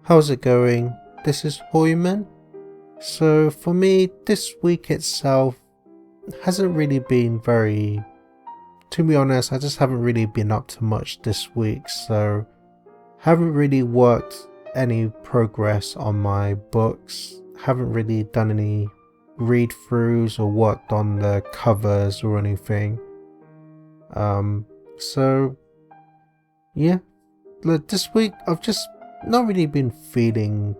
How's it going? This is Hoiman. So for me, this week itself hasn't really been to be honest, I just haven't really been up to much this week, so haven't really worked any progress on my books, haven't really done any read-throughs or worked on the covers or anything. So yeah, this week I've just not really been feeling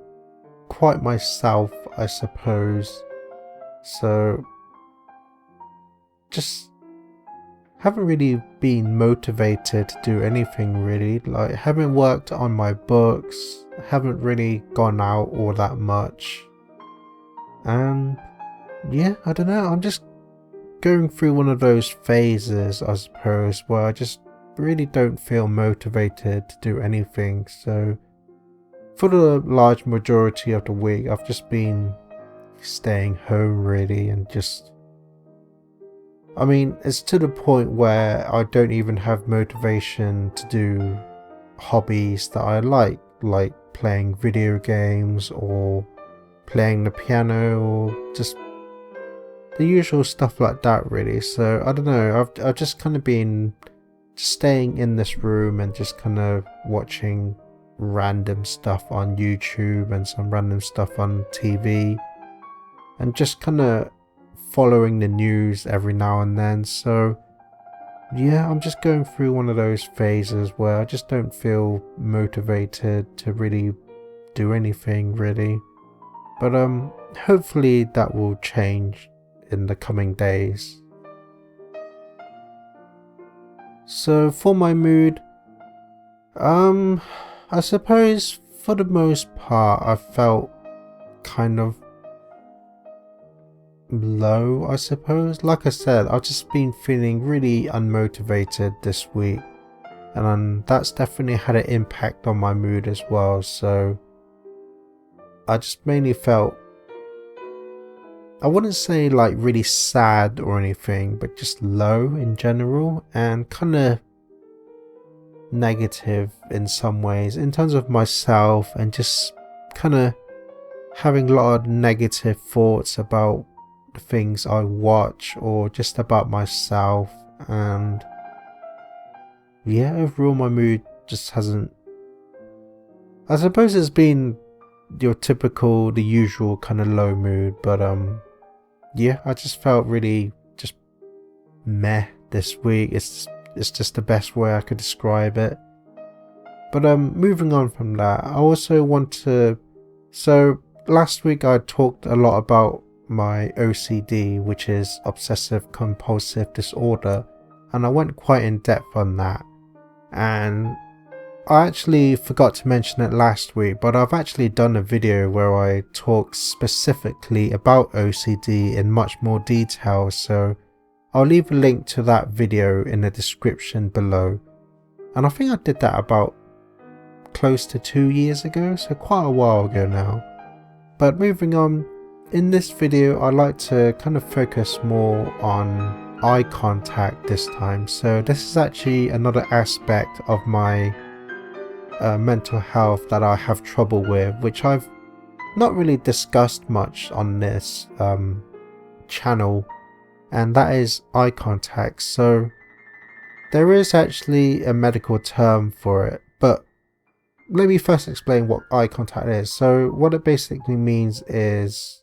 quite myself, I suppose. So just haven't really been motivated to do anything really. Like, haven't worked on my books, haven't really gone out all that much. And yeah, I don't know, I'm just going through one of those phases, I suppose, where I just really don't feel motivated to do anything. So for the large majority of the week, I've just been staying home really, and it's to the point where I don't even have motivation to do hobbies that I like playing video games or playing the piano or just the usual stuff like that really. So I don't know, I've just kind of been staying in this room and just kind of watching random stuff on YouTube and some random stuff on TV and just kind of following the news every now and then. So yeah, I'm just going through one of those phases where I just don't feel motivated to really do anything really, but hopefully that will change in the coming days. So for my mood, I suppose for the most part I felt kind of low, I suppose. Like I said, I've just been feeling really unmotivated this week, and that's definitely had an impact on my mood as well. So I just mainly felt, I wouldn't say like really sad or anything, but just low in general and kind of negative in some ways in terms of myself, and just kind of having a lot of negative thoughts about the things I watch or just about myself. And yeah, overall my mood just hasn't, I suppose it's been the usual kind of low mood, but yeah, I just felt really just meh this week. It's just the best way I could describe it. But moving on from that, I also want to, so last week I talked a lot about my OCD, which is obsessive compulsive disorder, and I went quite in depth on that. And I actually forgot to mention it last week, but I've actually done a video where I talk specifically about OCD in much more detail, so I'll leave a link to that video in the description below. And I think I did that about close to 2 years ago, so quite a while ago now. But moving on, in this video I like to kind of focus more on eye contact this time. So this is actually another aspect of my mental health that I have trouble with, which I've not really discussed much on this channel, and that is eye contact. So there is actually a medical term for it, but let me first explain what eye contact is. So what it basically means is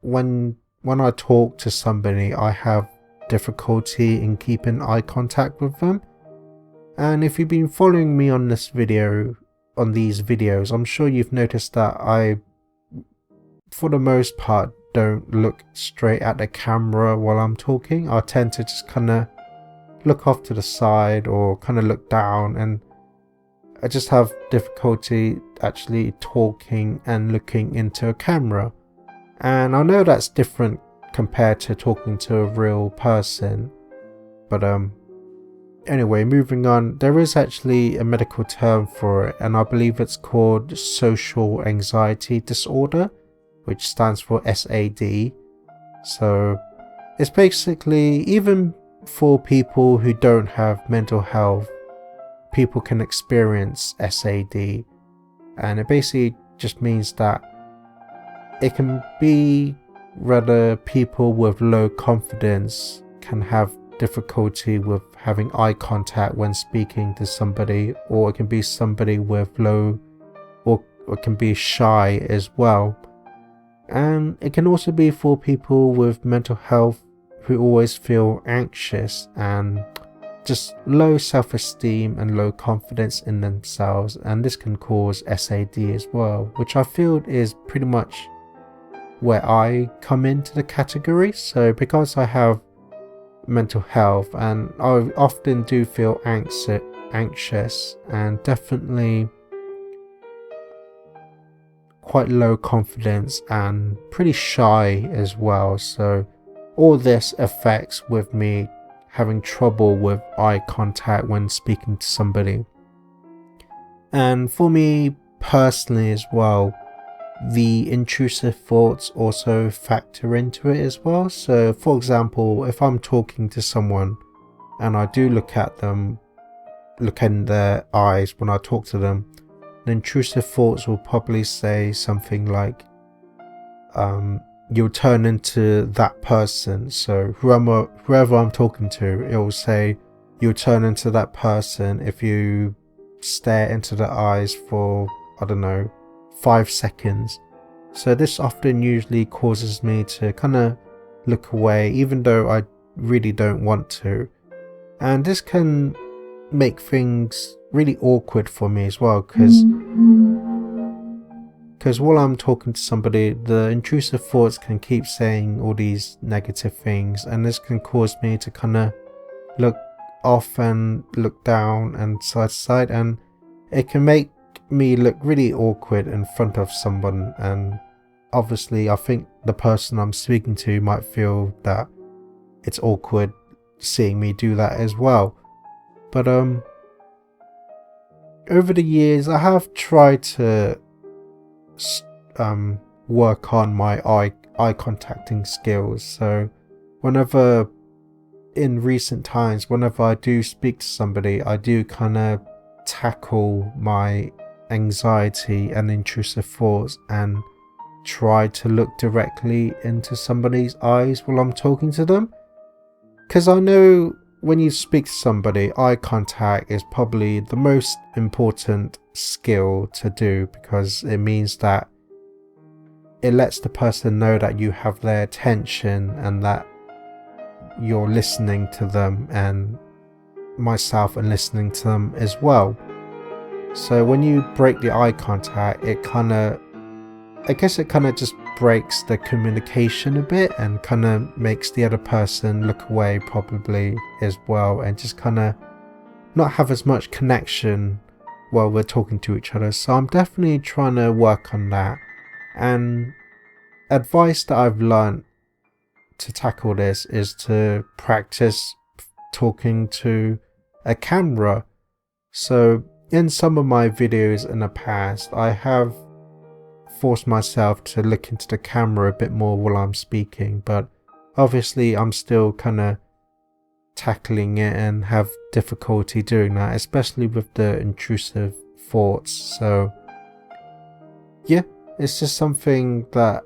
when I talk to somebody, I have difficulty in keeping eye contact with them. And if you've been following me on these videos, I'm sure you've noticed that I, for the most part, don't look straight at the camera while I'm talking. I tend to just kind of look off to the side or kind of look down, and I just have difficulty actually talking and looking into a camera. And I know that's different compared to talking to a real person, but anyway, moving on, there is actually a medical term for it, and I believe it's called social anxiety disorder, which stands for SAD. So it's basically, even for people who don't have mental health, people can experience SAD, and it basically just means that it can be rather people with low confidence can have difficulty with having eye contact when speaking to somebody, or it can be somebody with low, or it can be shy as well. And it can also be for people with mental health who always feel anxious and just low self-esteem and low confidence in themselves, and this can cause SAD as well, which I feel is pretty much where I come into the category. So because I have mental health and I often do feel anxious and definitely quite low confidence and pretty shy as well, so all this affects with me having trouble with eye contact when speaking to somebody. And for me personally as well, the intrusive thoughts also factor into it as well. So for example, if I'm talking to someone and I do look in their eyes when I talk to them, the intrusive thoughts will probably say something like, you'll turn into that person. So whoever I'm talking to, it will say you'll turn into that person if you stare into their eyes for, I don't know, 5 seconds. So this often usually causes me to kind of look away, even though I really don't want to. And this can make things really awkward for me as well, because while I'm talking to somebody, the intrusive thoughts can keep saying all these negative things, and this can cause me to kind of look off and look down and side to side, and it can make me look really awkward in front of someone. And obviously I think the person I'm speaking to might feel that it's awkward seeing me do that as well. But over the years I have tried to work on my eye contacting skills. So whenever in recent times, whenever I do speak to somebody, I do kind of tackle my anxiety and intrusive thoughts and try to look directly into somebody's eyes while I'm talking to them, because I know when you speak to somebody, eye contact is probably the most important skill to do, because it means that it lets the person know that you have their attention and that you're listening to them, and myself and listening to them as well. So when you break the eye contact, it kind of just breaks the communication a bit and kind of makes the other person look away probably as well, and just kind of not have as much connection while we're talking to each other. So I'm definitely trying to work on that. And advice that I've learned to tackle this is to practice talking to a camera. So in some of my videos in the past, I have forced myself to look into the camera a bit more while I'm speaking, but obviously I'm still kind of tackling it and have difficulty doing that, especially with the intrusive thoughts. So yeah, it's just something that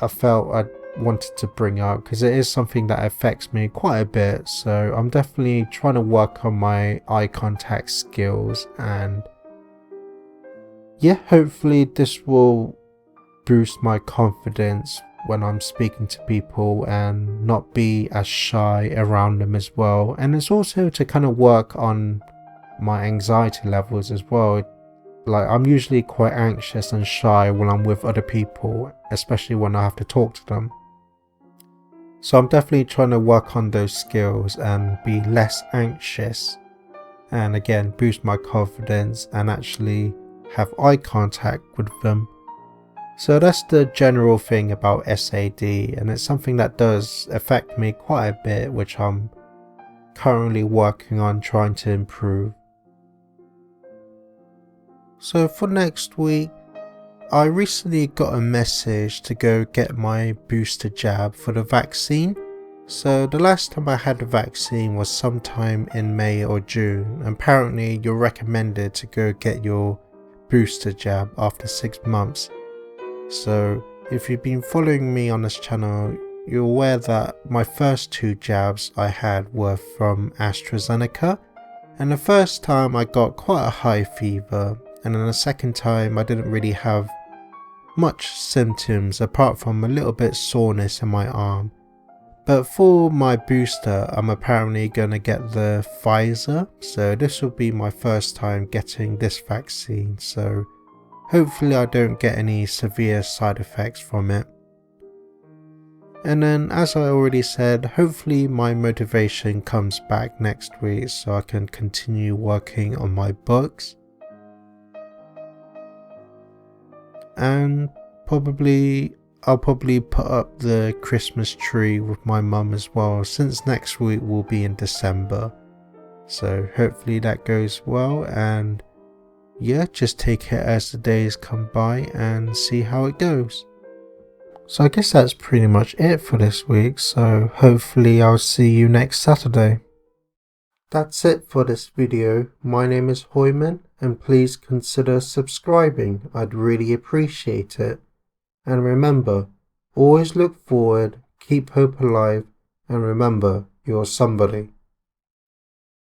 I felt I wanted to bring up, because it is something that affects me quite a bit. So I'm definitely trying to work on my eye contact skills, and yeah, hopefully this will boost my confidence when I'm speaking to people and not be as shy around them as well. And it's also to kind of work on my anxiety levels as well. Like, I'm usually quite anxious and shy when I'm with other people, especially when I have to talk to them. So I'm definitely trying to work on those skills and be less anxious, and again boost my confidence and actually have eye contact with them. So that's the general thing about SAD, and it's something that does affect me quite a bit, which I'm currently working on trying to improve. So for next week, I recently got a message to go get my booster jab for the vaccine. So the last time I had the vaccine was sometime in May or June. Apparently you're recommended to go get your booster jab after 6 months. So if you've been following me on this channel, you're aware that my first 2 jabs I had were from AstraZeneca, and the first time I got quite a high fever, and then the second time I didn't really have much symptoms apart from a little bit soreness in my arm. But for my booster, I'm apparently going to get the Pfizer, so this will be my first time getting this vaccine, so hopefully I don't get any severe side effects from it. And then, as I already said, hopefully my motivation comes back next week so I can continue working on my books. And I'll probably put up the Christmas tree with my mum as well, since next week will be in December. So hopefully that goes well, and yeah, just take it as the days come by and see how it goes. So I guess that's pretty much it for this week, so hopefully I'll see you next Saturday. That's it for this video. My name is Hoiman, and please consider subscribing, I'd really appreciate it. And remember, always look forward, keep hope alive, and remember, you're somebody.